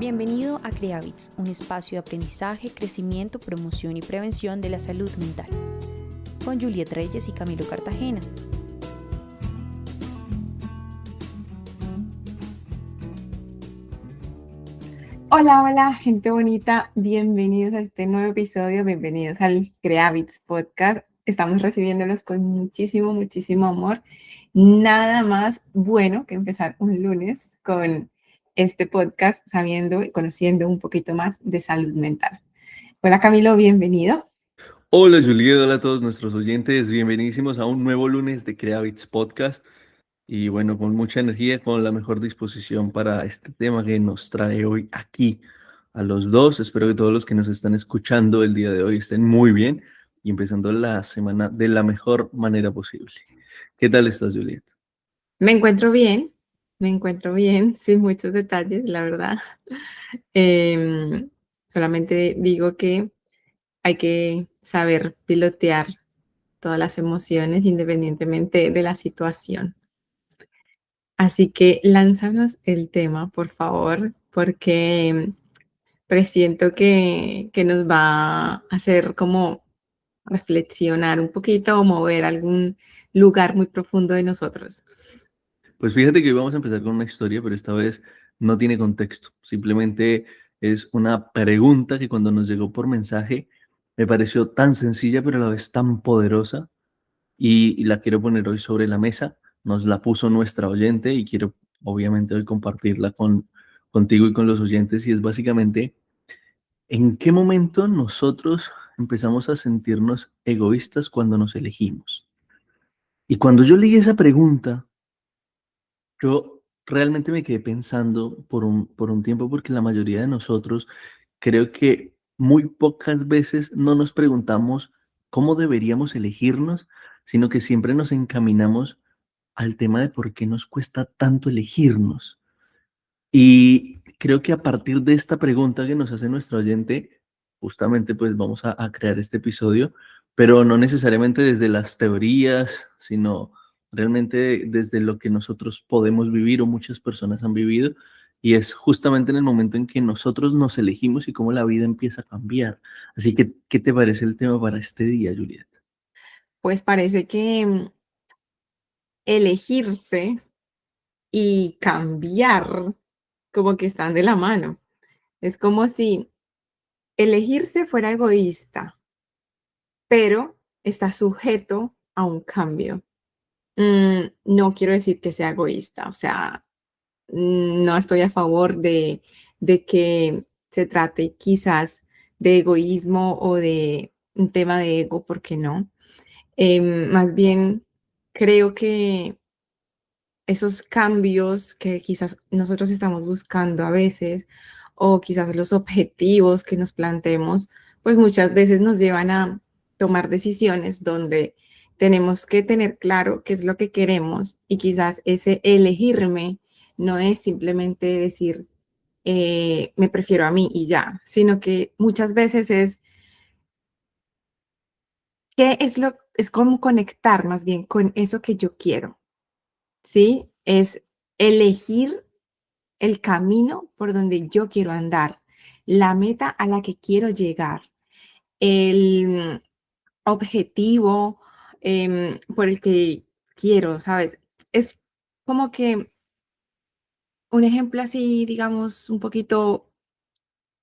Bienvenido a Creavits, un espacio de aprendizaje, crecimiento, promoción y prevención de la salud mental, con Juliet Reyes y Camilo Cartagena. Hola, hola, gente bonita, bienvenidos a este nuevo episodio, bienvenidos al Creavits Podcast. Estamos recibiéndolos con muchísimo amor. Nada más bueno que empezar un lunes con este podcast sabiendo y conociendo un poquito más de salud mental. Hola Camilo, bienvenido. Hola Juliet, hola a todos nuestros oyentes, bienvenidísimos a un nuevo lunes de Creavits Podcast y bueno, con mucha energía, con la mejor disposición para este tema que nos trae hoy aquí a los dos. Espero que todos los que nos están escuchando el día de hoy estén muy bien y empezando la semana de la mejor manera posible. ¿Qué tal estás, Juliet? Me encuentro bien, sin muchos detalles, la verdad. Solamente digo que hay que saber pilotear todas las emociones independientemente de la situación. Así que lánzanos el tema, por favor, porque presiento que nos va a hacer como reflexionar un poquito o mover algún lugar muy profundo de nosotros. Pues fíjate que hoy vamos a empezar con una historia, pero esta vez no tiene contexto. Simplemente es una pregunta que cuando nos llegó por mensaje me pareció tan sencilla, pero a la vez tan poderosa y la quiero poner hoy sobre la mesa. Nos la puso nuestra oyente y quiero obviamente hoy compartirla contigo y con los oyentes y es básicamente, ¿en qué momento nosotros empezamos a sentirnos egoístas cuando nos elegimos? Y cuando yo leí esa pregunta, yo realmente me quedé pensando por un tiempo porque la mayoría de nosotros creo que muy pocas veces no nos preguntamos cómo deberíamos elegirnos, sino que siempre nos encaminamos al tema de por qué nos cuesta tanto elegirnos. Y creo que a partir de esta pregunta que nos hace nuestro oyente, justamente pues vamos a crear este episodio, pero no necesariamente desde las teorías, sino realmente desde lo que nosotros podemos vivir o muchas personas han vivido. Y es justamente en el momento en que nosotros nos elegimos y cómo la vida empieza a cambiar. Así que, ¿qué te parece el tema para este día, Juliet? Pues parece que elegirse y cambiar como que están de la mano. Es como si elegirse fuera egoísta, pero está sujeto a un cambio. No quiero decir que sea egoísta, o sea, no estoy a favor de que se trate quizás de egoísmo o de un tema de ego, porque no. Más bien, creo que esos cambios que quizás nosotros estamos buscando a veces, o quizás los objetivos que nos planteemos, pues muchas veces nos llevan a tomar decisiones donde tenemos que tener claro qué es lo que queremos y quizás ese elegirme no es simplemente decir, me prefiero a mí y ya, sino que muchas veces es es como conectar más bien con eso que yo quiero, ¿sí? Es elegir el camino por donde yo quiero andar, la meta a la que quiero llegar, el objetivo por el que quiero, ¿sabes? Es como que un ejemplo así, digamos, un poquito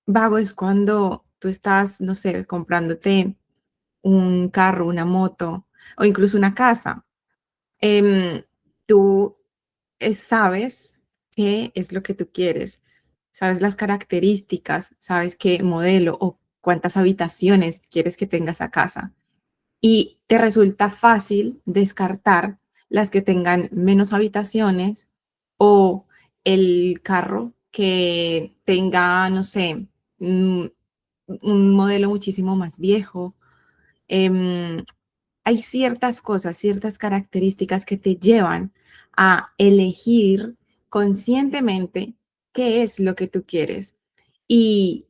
vago es cuando tú estás, no sé, comprándote un carro, una moto o incluso una casa. Em, Tú sabes qué es lo que tú quieres, sabes las características, sabes qué modelo o cuántas habitaciones quieres que tenga esa casa. Y te resulta fácil descartar las que tengan menos habitaciones o el carro que tenga, no sé, un modelo muchísimo más viejo. Em, Hay ciertas cosas, ciertas características que te llevan a elegir conscientemente qué es lo que tú quieres. Y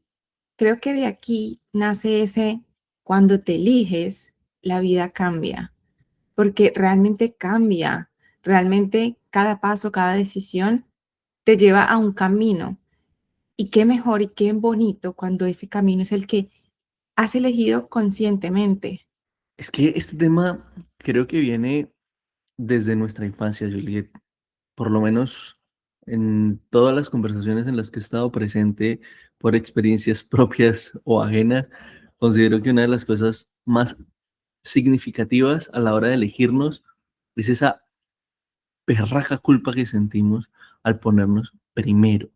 creo que de aquí nace ese, cuando te eliges, la vida cambia, porque realmente cambia, realmente cada paso, cada decisión te lleva a un camino. Y qué mejor y qué bonito cuando ese camino es el que has elegido conscientemente. Es que este tema creo que viene desde nuestra infancia, Juliet. Por lo menos en todas las conversaciones en las que he estado presente por experiencias propias o ajenas, considero que una de las cosas más significativas a la hora de elegirnos es esa berraca culpa que sentimos al ponernos primero.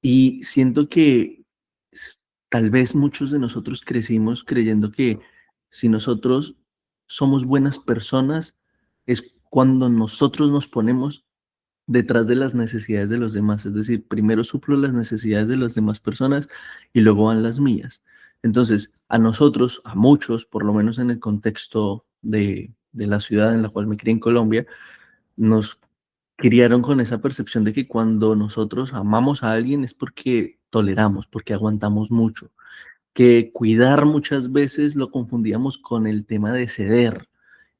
Y siento que tal vez muchos de nosotros crecimos creyendo que si nosotros somos buenas personas es cuando nosotros nos ponemos detrás de las necesidades de los demás. Es decir, primero suplo las necesidades de las demás personas y luego van las mías. Entonces, a nosotros, a muchos, por lo menos en el contexto de la ciudad en la cual me crié en Colombia, nos criaron con esa percepción de que cuando nosotros amamos a alguien es porque toleramos, porque aguantamos mucho, que cuidar muchas veces lo confundíamos con el tema de ceder,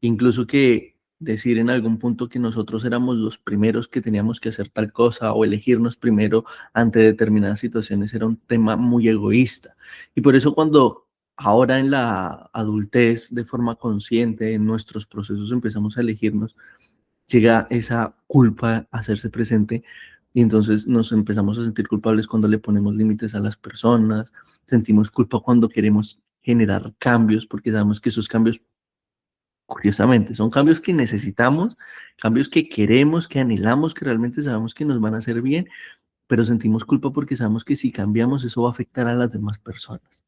incluso que decir en algún punto que nosotros éramos los primeros que teníamos que hacer tal cosa o elegirnos primero ante determinadas situaciones era un tema muy egoísta. Y por eso cuando ahora en la adultez de forma consciente en nuestros procesos empezamos a elegirnos, llega esa culpa a hacerse presente y entonces nos empezamos a sentir culpables cuando le ponemos límites a las personas, sentimos culpa cuando queremos generar cambios, porque sabemos que esos cambios, curiosamente, son cambios que necesitamos, cambios que queremos, que anhelamos, que realmente sabemos que nos van a hacer bien, pero sentimos culpa porque sabemos que si cambiamos eso va a afectar a las demás personas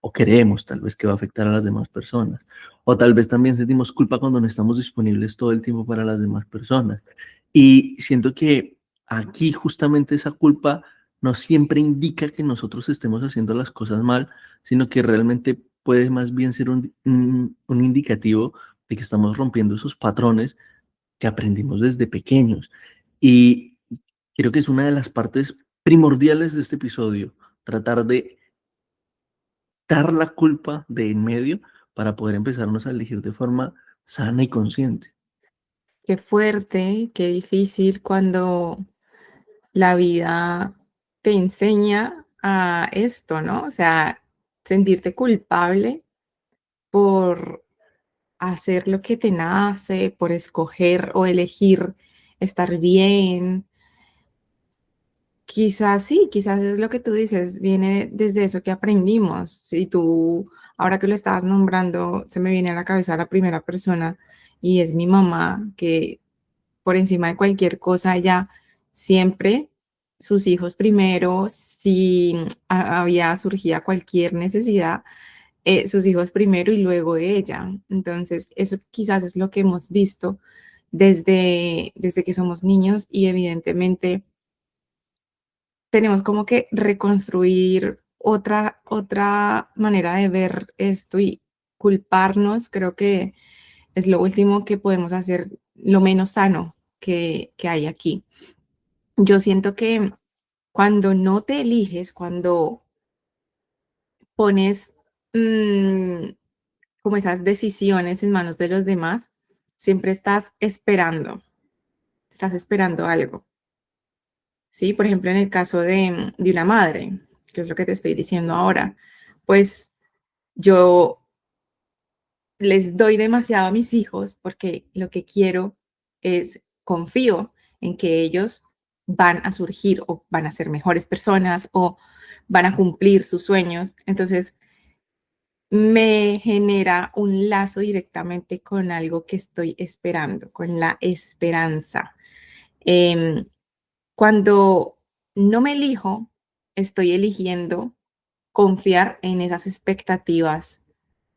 o creemos tal vez que va a afectar a las demás personas. O tal vez también sentimos culpa cuando no estamos disponibles todo el tiempo para las demás personas. Y siento que aquí justamente esa culpa no siempre indica que nosotros estemos haciendo las cosas mal, sino que realmente puede más bien ser un indicativo de que estamos rompiendo esos patrones que aprendimos desde pequeños. Y creo que es una de las partes primordiales de este episodio, tratar de dar la culpa de en medio para poder empezarnos a elegir de forma sana y consciente. Qué fuerte, qué difícil cuando la vida te enseña a esto, ¿no? O sea, sentirte culpable por hacer lo que te nace, por escoger o elegir estar bien. Quizás sí, quizás es lo que tú dices, viene desde eso que aprendimos. Si tú, ahora que lo estabas nombrando, se me viene a la cabeza la primera persona y es mi mamá, que por encima de cualquier cosa, ella siempre sus hijos primero, si había surgía cualquier necesidad, sus hijos primero y luego ella. Entonces, eso quizás es lo que hemos visto desde que somos niños y evidentemente tenemos como que reconstruir otra manera de ver esto y culparnos, creo que es lo último que podemos hacer, lo menos sano que hay aquí. Yo siento que cuando no te eliges, cuando pones como esas decisiones en manos de los demás, siempre estás esperando algo. ¿Sí? Por ejemplo, en el caso de una madre, que es lo que te estoy diciendo ahora, pues yo les doy demasiado a mis hijos porque lo que quiero es, confío en que ellos van a surgir o van a ser mejores personas o van a cumplir sus sueños. Entonces, me genera un lazo directamente con algo que estoy esperando, con la esperanza. Em, Cuando no me elijo, estoy eligiendo confiar en esas expectativas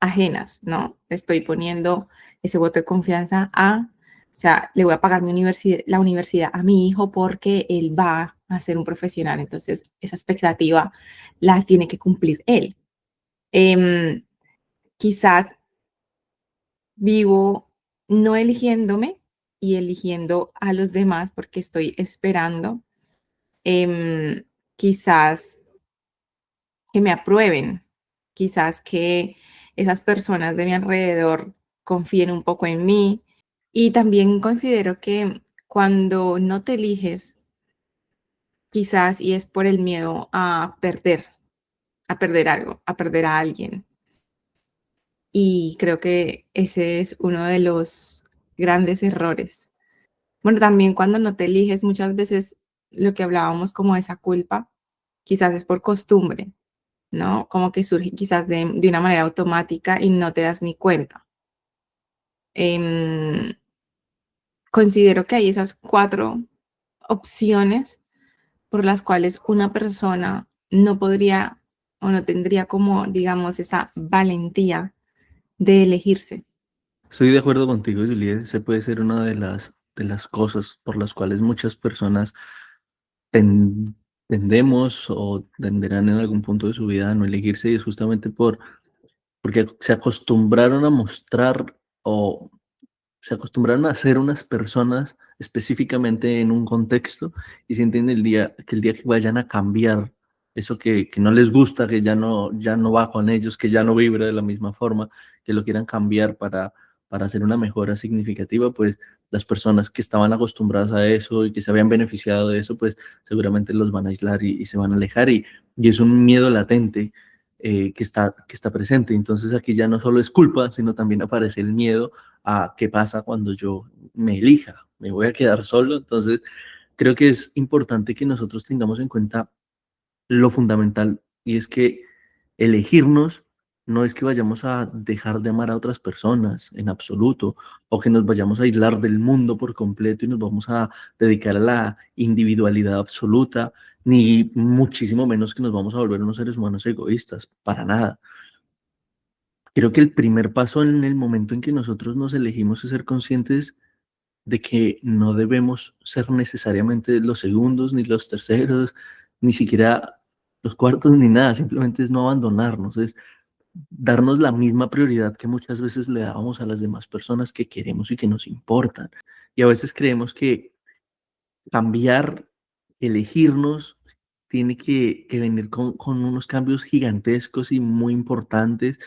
ajenas, ¿no? Estoy poniendo ese voto de confianza o sea, le voy a pagar la universidad a mi hijo porque él va a ser un profesional, entonces esa expectativa la tiene que cumplir él. Em, Quizás vivo no eligiéndome y eligiendo a los demás porque estoy esperando quizás que me aprueben, quizás que esas personas de mi alrededor confíen un poco en mí. Y también considero que cuando no te eliges, quizás, y es por el miedo a perder algo, a perder a alguien. Y creo que ese es uno de los grandes errores. Bueno, también cuando no te eliges, muchas veces lo que hablábamos como de esa culpa, quizás es por costumbre, ¿no? Como que surge quizás de una manera automática y no te das ni cuenta. Em, Considero que hay esas 4 opciones por las cuales una persona no podría o no tendría como, digamos, esa valentía de elegirse. Estoy de acuerdo contigo, Juliet. Ese puede ser una de las cosas por las cuales muchas personas ten- tendemos o tenderán en algún punto de su vida a no elegirse y es justamente porque se acostumbraron a mostrar o se acostumbraron a ser unas personas específicamente en un contexto y sienten que el día que vayan a cambiar eso que no les gusta, que ya no va con ellos, que ya no vibra de la misma forma, que lo quieran cambiar para hacer una mejora significativa, pues las personas que estaban acostumbradas a eso y que se habían beneficiado de eso, pues seguramente los van a aislar y se van a alejar y es un miedo latente que está presente. Entonces aquí ya no solo es culpa, sino también aparece el miedo a qué pasa cuando yo me elija, me voy a quedar solo. Entonces, creo que es importante que nosotros tengamos en cuenta lo fundamental y es que elegirnos no es que vayamos a dejar de amar a otras personas en absoluto o que nos vayamos a aislar del mundo por completo y nos vamos a dedicar a la individualidad absoluta, ni muchísimo menos que nos vamos a volver unos seres humanos egoístas, para nada. Creo que el primer paso en el momento en que nosotros nos elegimos es ser conscientes de que no debemos ser necesariamente los segundos, ni los terceros, ni siquiera los cuartos, ni nada, simplemente es no abandonarnos, es darnos la misma prioridad que muchas veces le dábamos a las demás personas que queremos y que nos importan. Y a veces creemos que cambiar, elegirnos, tiene que venir con unos cambios gigantescos y muy importantes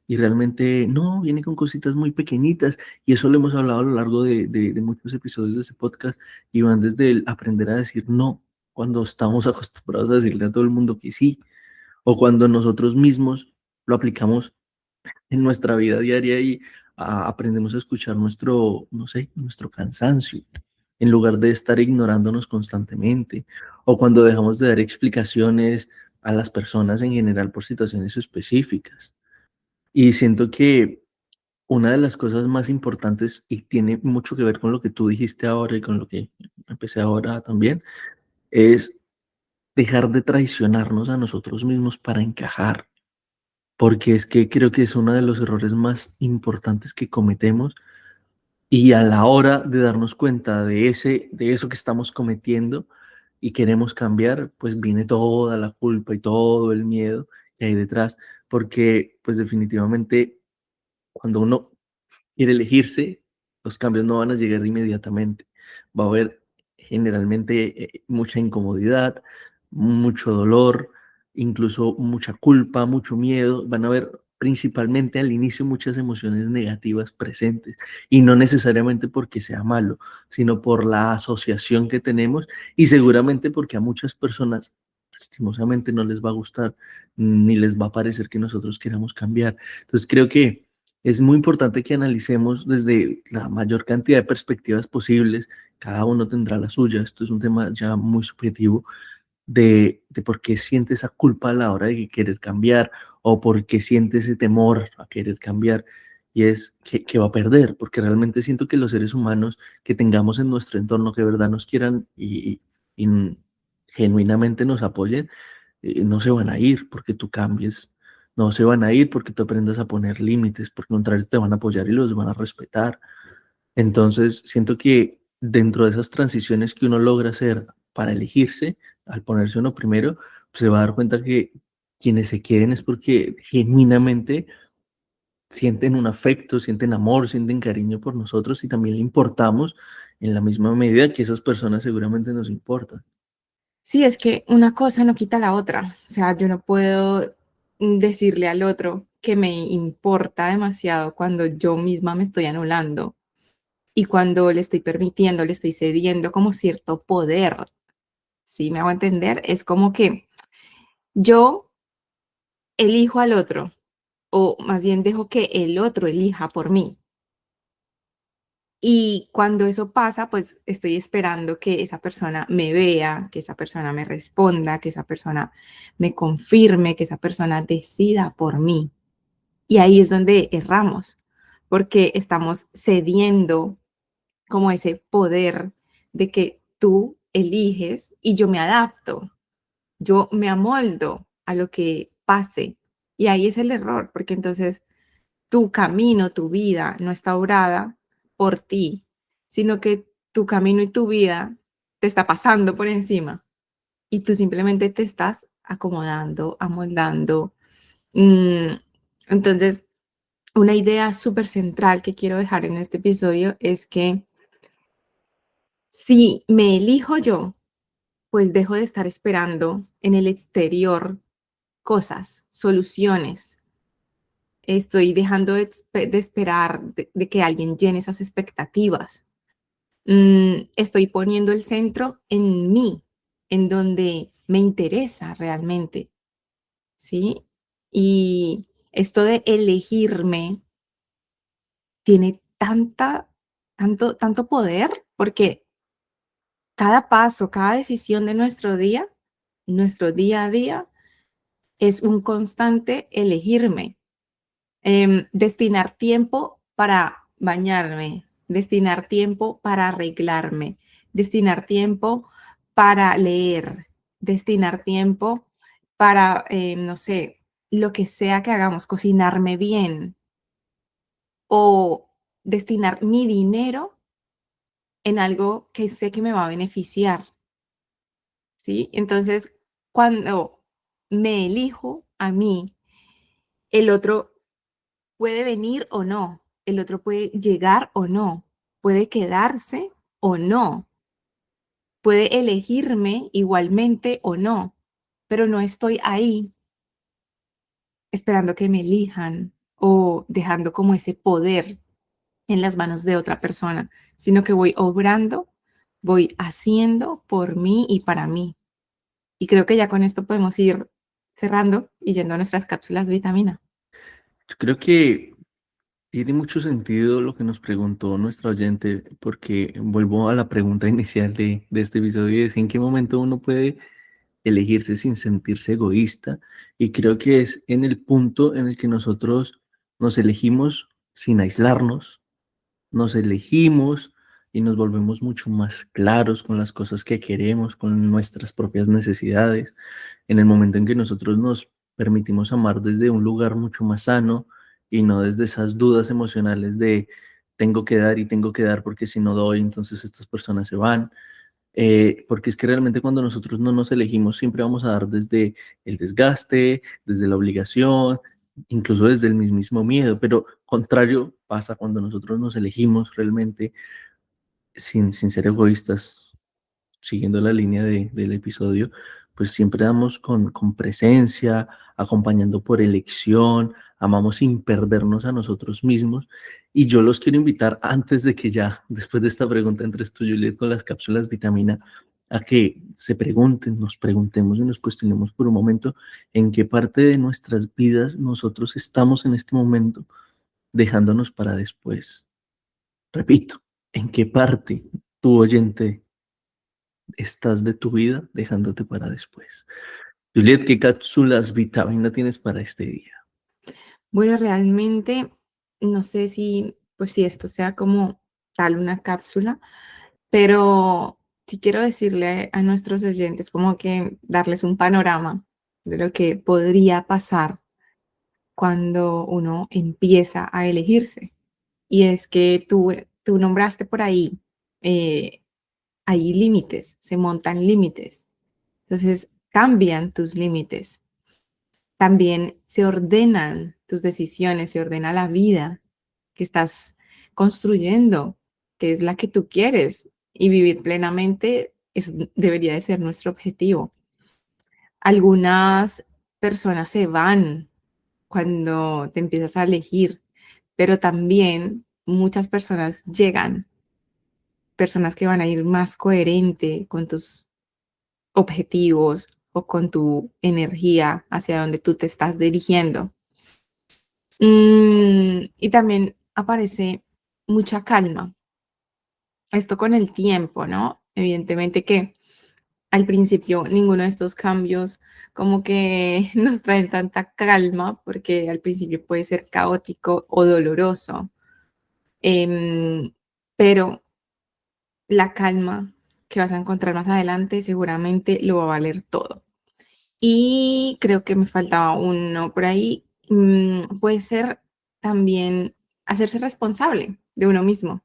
y realmente no, viene con cositas muy pequeñitas y eso lo hemos hablado a lo largo de muchos episodios de ese podcast y van desde el aprender a decir no cuando estamos acostumbrados a decirle a todo el mundo que sí o cuando nosotros mismos lo aplicamos en nuestra vida diaria y aprendemos a escuchar nuestro, no sé, nuestro cansancio en lugar de estar ignorándonos constantemente o cuando dejamos de dar explicaciones a las personas en general por situaciones específicas. Y siento que una de las cosas más importantes y tiene mucho que ver con lo que tú dijiste ahora y con lo que empecé ahora también, es dejar de traicionarnos a nosotros mismos para encajar, porque es que creo que es uno de los errores más importantes que cometemos y a la hora de darnos cuenta de eso que estamos cometiendo y queremos cambiar, pues viene toda la culpa y todo el miedo que hay detrás, porque pues definitivamente cuando uno quiere elegirse, los cambios no van a llegar inmediatamente. Va a haber generalmente mucha incomodidad, mucho dolor, incluso mucha culpa, mucho miedo. Van a haber principalmente al inicio muchas emociones negativas presentes y no necesariamente porque sea malo, sino por la asociación que tenemos y seguramente porque a muchas personas lastimosamente no les va a gustar ni les va a parecer que nosotros queramos cambiar. Entonces creo que es muy importante que analicemos desde la mayor cantidad de perspectivas posibles. Cada uno tendrá la suya. Esto es un tema ya muy subjetivo de por qué siente esa culpa a la hora de querer cambiar o por qué siente ese temor a querer cambiar. Y es que va a perder, porque realmente siento que los seres humanos que tengamos en nuestro entorno, que de verdad nos quieran y genuinamente nos apoyen, no se van a ir porque tú cambies, no se van a ir porque tú aprendas a poner límites, por el contrario te van a apoyar y los van a respetar. Entonces, siento que dentro de esas transiciones que uno logra hacer para elegirse, al ponerse uno primero, pues, se va a dar cuenta que quienes se quieren es porque genuinamente sienten un afecto, sienten amor, sienten cariño por nosotros y también le importamos en la misma medida que esas personas seguramente nos importan. Sí, es que una cosa no quita la otra. O sea, yo no puedo decirle al otro que me importa demasiado cuando yo misma me estoy anulando y cuando le estoy permitiendo, le estoy cediendo como cierto poder, ¿sí? Me hago entender, es como que yo elijo al otro, o más bien dejo que el otro elija por mí. Y cuando eso pasa, pues estoy esperando que esa persona me vea, que esa persona me responda, que esa persona me confirme, que esa persona decida por mí. Y ahí es donde erramos, porque estamos cediendo como ese poder de que tú eliges y yo me adapto, yo me amoldo a lo que pase. Y ahí es el error, porque entonces tu camino, tu vida no está obrada por ti, sino que tu camino y tu vida te está pasando por encima y tú simplemente te estás acomodando, amoldando. Mm, Entonces, una idea súper central que quiero dejar en este episodio es que si me elijo yo, pues dejo de estar esperando en el exterior cosas, soluciones. Estoy dejando de esperar de que alguien llene esas expectativas. Estoy poniendo el centro en mí, en donde me interesa realmente, ¿sí? Y esto de elegirme tiene tanto poder, porque cada paso, cada decisión de nuestro día a día, es un constante elegirme. Destinar tiempo para bañarme, destinar tiempo para arreglarme, destinar tiempo para leer, destinar tiempo para, no sé, lo que sea que hagamos, cocinarme bien o destinar mi dinero en algo que sé que me va a beneficiar, ¿sí? Entonces, cuando me elijo a mí, el otro puede venir o no, el otro puede llegar o no, puede quedarse o no, puede elegirme igualmente o no, pero no estoy ahí esperando que me elijan o dejando como ese poder en las manos de otra persona, sino que voy obrando, voy haciendo por mí y para mí. Y creo que ya con esto podemos ir cerrando y yendo a nuestras cápsulas de vitamina. Yo creo que tiene mucho sentido lo que nos preguntó nuestra oyente, porque vuelvo a la pregunta inicial de este episodio y es en qué momento uno puede elegirse sin sentirse egoísta. Y creo que es en el punto en el que nosotros nos elegimos sin aislarnos, nos elegimos y nos volvemos mucho más claros con las cosas que queremos, con nuestras propias necesidades, en el momento en que nosotros nos permitimos amar desde un lugar mucho más sano y no desde esas dudas emocionales de tengo que dar porque si no doy, entonces estas personas se van. Porque es que realmente cuando nosotros no nos elegimos, siempre vamos a dar desde el desgaste, desde la obligación, incluso desde el mismísimo miedo, pero contrario pasa cuando nosotros nos elegimos realmente sin ser egoístas, siguiendo la línea del episodio, pues siempre damos con presencia, acompañando por elección, amamos sin perdernos a nosotros mismos. Y yo los quiero invitar antes de que ya, después de esta pregunta entres tú, Juliet, con las cápsulas vitamina, a que se pregunten, nos preguntemos y nos cuestionemos por un momento en qué parte de nuestras vidas nosotros estamos en este momento dejándonos para después. Repito, ¿en qué parte, tu oyente, estás de tu vida dejándote para después? Juliet, ¿qué cápsulas vitamina tienes para este día? Bueno, realmente no sé si, pues si esto sea como tal una cápsula, pero sí quiero decirle a nuestros oyentes como que darles un panorama de lo que podría pasar cuando uno empieza a elegirse. Y es que tú nombraste por ahí, eh, hay límites, se montan límites. Entonces cambian tus límites. También se ordenan tus decisiones, se ordena la vida que estás construyendo, que es la que tú quieres, y vivir plenamente debería de ser nuestro objetivo. Algunas personas se van cuando te empiezas a elegir, pero también muchas personas llegan, personas que van a ir más coherente con tus objetivos o con tu energía hacia donde tú te estás dirigiendo. Y también aparece mucha calma. Esto con el tiempo, ¿no? Evidentemente que al principio ninguno de estos cambios como que nos traen tanta calma porque al principio puede ser caótico o doloroso. Pero la calma que vas a encontrar más adelante seguramente lo va a valer todo. Y creo que me faltaba uno por ahí. Puede ser también hacerse responsable de uno mismo,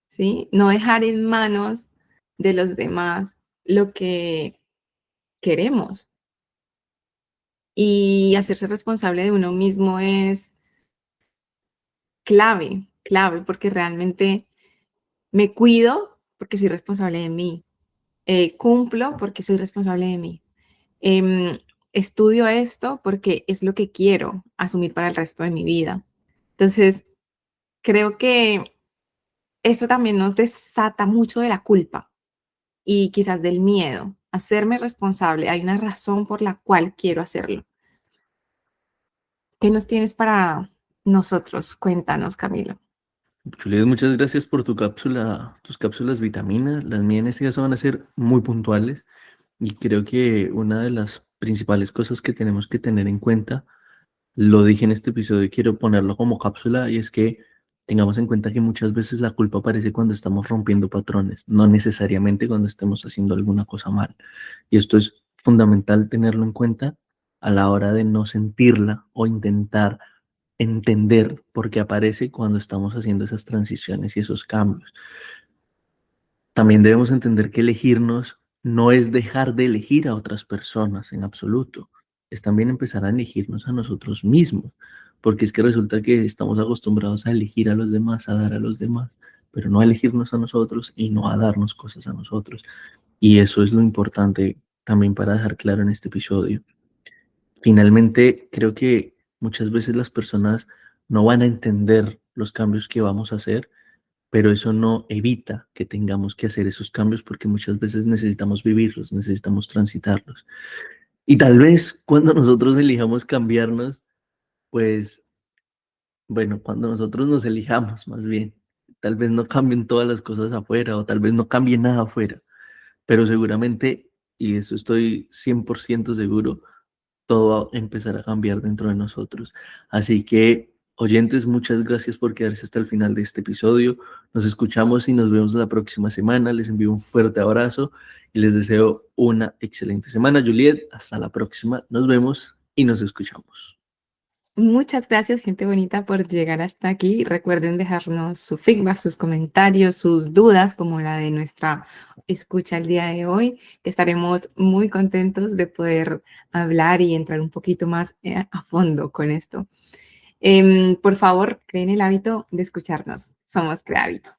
¿sí? No dejar en manos de los demás lo que queremos. Y hacerse responsable de uno mismo es clave, porque realmente me cuido porque soy responsable de mí. Cumplo porque soy responsable de mí. Em, Estudio esto porque es lo que quiero asumir para el resto de mi vida. Entonces, creo que eso también nos desata mucho de la culpa y quizás del miedo. Hacerme responsable, hay una razón por la cual quiero hacerlo. ¿Qué nos tienes para nosotros? Cuéntanos, Camilo. Juliet, muchas gracias por tu cápsula, tus cápsulas vitaminas. Las mías en este caso van a ser muy puntuales y creo que una de las principales cosas que tenemos que tener en cuenta, lo dije en este episodio y quiero ponerlo como cápsula, y es que tengamos en cuenta que muchas veces la culpa aparece cuando estamos rompiendo patrones, no necesariamente cuando estemos haciendo alguna cosa mal. Y esto es fundamental tenerlo en cuenta a la hora de no sentirla o intentar entender por qué aparece cuando estamos haciendo esas transiciones y esos cambios. También debemos entender que elegirnos no es dejar de elegir a otras personas en absoluto, es también empezar a elegirnos a nosotros mismos, porque es que resulta que estamos acostumbrados a elegir a los demás, a dar a los demás, pero no a elegirnos a nosotros y no a darnos cosas a nosotros. Y eso es lo importante también para dejar claro en este episodio. Finalmente, creo que muchas veces las personas no van a entender los cambios que vamos a hacer, pero eso no evita que tengamos que hacer esos cambios porque muchas veces necesitamos vivirlos, necesitamos transitarlos. Y tal vez cuando nosotros elijamos cambiarnos, pues, bueno, cuando nosotros nos elijamos más bien, tal vez no cambien todas las cosas afuera o tal vez no cambie nada afuera, pero seguramente, y eso estoy 100% seguro, todo va a empezar a cambiar dentro de nosotros. Así que, oyentes, muchas gracias por quedarse hasta el final de este episodio. Nos escuchamos y nos vemos la próxima semana. Les envío un fuerte abrazo y les deseo una excelente semana. Juliet, hasta la próxima. Nos vemos y nos escuchamos. Muchas gracias, gente bonita, por llegar hasta aquí. Recuerden dejarnos su feedback, sus comentarios, sus dudas, como la de nuestra escucha el día de hoy, que estaremos muy contentos de poder hablar y entrar un poquito más a fondo con esto. Por favor, creen el hábito de escucharnos. Somos Creavits.